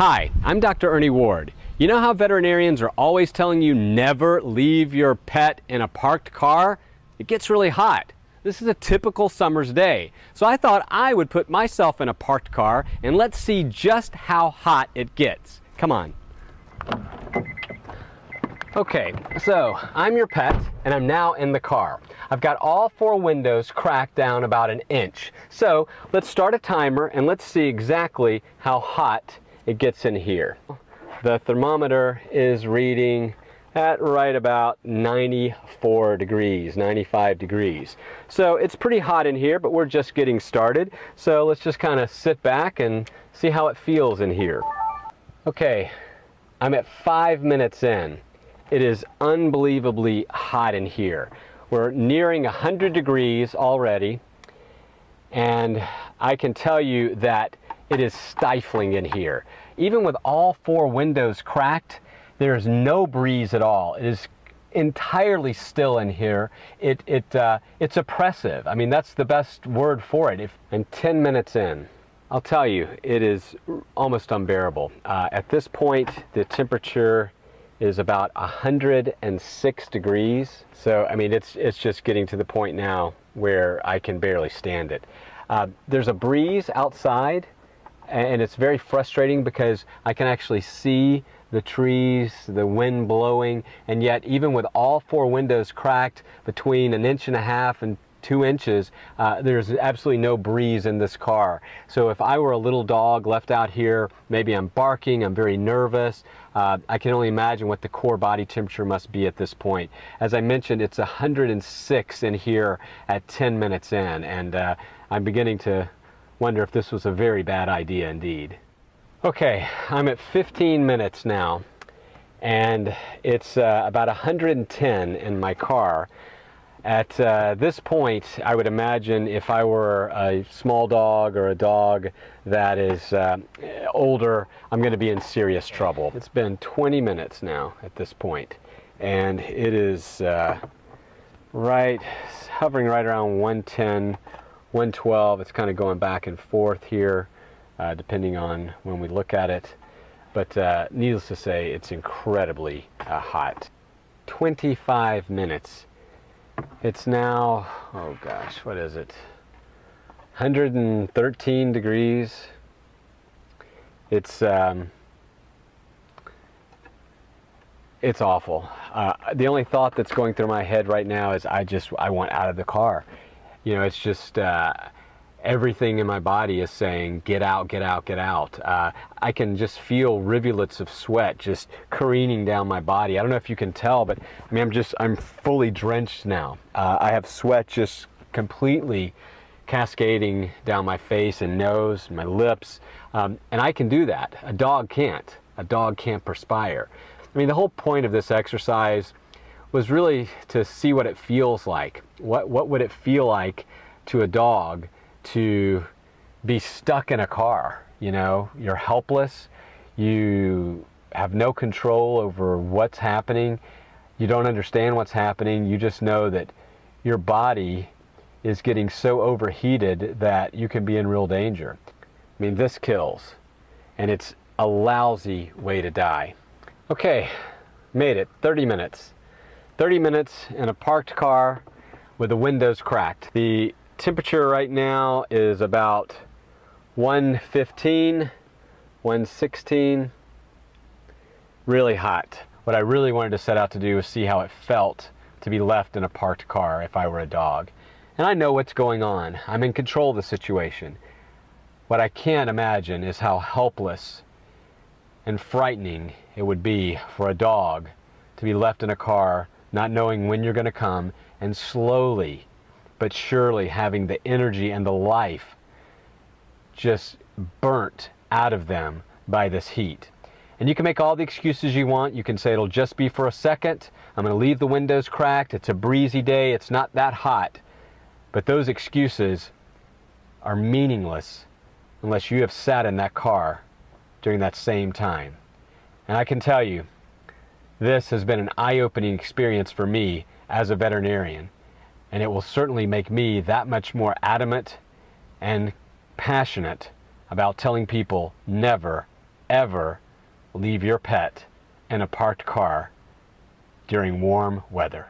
Hi, I'm Dr. Ernie Ward. You know how veterinarians are always telling you never leave your pet in a parked car? It gets really hot. This is a typical summer's day. So I thought I would put myself in a parked car and let's see just how hot it gets. Come on. Okay, so I'm your pet and I'm now in the car. I've got all four windows cracked down about an inch. So let's start a timer and let's see exactly how hot it gets in here. The thermometer is reading at right about 94 degrees, 95 degrees. So it's pretty hot in here, but we're just getting started. So let's just kind of sit back and see how it feels in here. Okay, I'm at 5 minutes in. It is unbelievably hot in here. We're nearing 100 degrees already, and I can tell you that it is stifling in here. Even with all four windows cracked, there's no breeze at all. It is entirely still in here. It's oppressive. I mean, that's the best word for it. I'm 10 minutes in. I'll tell you, it is almost unbearable. At this point, the temperature is about 106 degrees. So, I mean, it's just getting to the point now where I can barely stand it. There's a breeze outside, and it's very frustrating because I can actually see the trees, the wind blowing, and yet even with all four windows cracked between 1.5 inches and 2 inches, there's absolutely no breeze in this car. So if I were a little dog left out here, maybe I'm barking, I'm very nervous. I can only imagine what the core body temperature must be at this point. As I mentioned, it's 106 in here at 10 minutes in, and I'm beginning to wonder if this was a very bad idea indeed. Okay, I'm at 15 minutes now, and it's about 110 in my car. At this point, I would imagine if I were a small dog or a dog that is older, I'm going to be in serious trouble. It's been 20 minutes now at this point, and it is hovering right around 110, 112. It's kind of going back and forth here, depending on when we look at it. But needless to say, it's incredibly hot. 25 minutes. It's now, oh gosh, what is it? 113 degrees. It's awful. The only thought that's going through my head right now is I want out of the car. You know, it's just everything in my body is saying, get out, get out, get out. I can just feel rivulets of sweat just careening down my body. I don't know if you can tell, but I mean, I'm fully drenched now. I have sweat just completely cascading down my face and nose, my lips, and I can do that. A dog can't. A dog can't perspire. I mean, the whole point of this exercise was really to see what it feels like. What would it feel like to a dog to be stuck in a car? You know, you're helpless, you have no control over what's happening, you don't understand what's happening, you just know that your body is getting so overheated that you can be in real danger. I mean, this kills, and it's a lousy way to die. Okay, made it. 30 minutes. 30 minutes in a parked car with the windows cracked. The temperature right now is about 115, 116. Really hot. What I really wanted to set out to do was see how it felt to be left in a parked car if I were a dog. And I know what's going on. I'm in control of the situation. What I can't imagine is how helpless and frightening it would be for a dog to be left in a car, not knowing when you're going to come, and slowly but surely having the energy and the life just burnt out of them by this heat. And you can make all the excuses you want. You can say it'll just be for a second. I'm going to leave the windows cracked. It's a breezy day. It's not that hot. But those excuses are meaningless unless you have sat in that car during that same time. And I can tell you, this has been an eye-opening experience for me as a veterinarian, and it will certainly make me that much more adamant and passionate about telling people never ever leave your pet in a parked car during warm weather.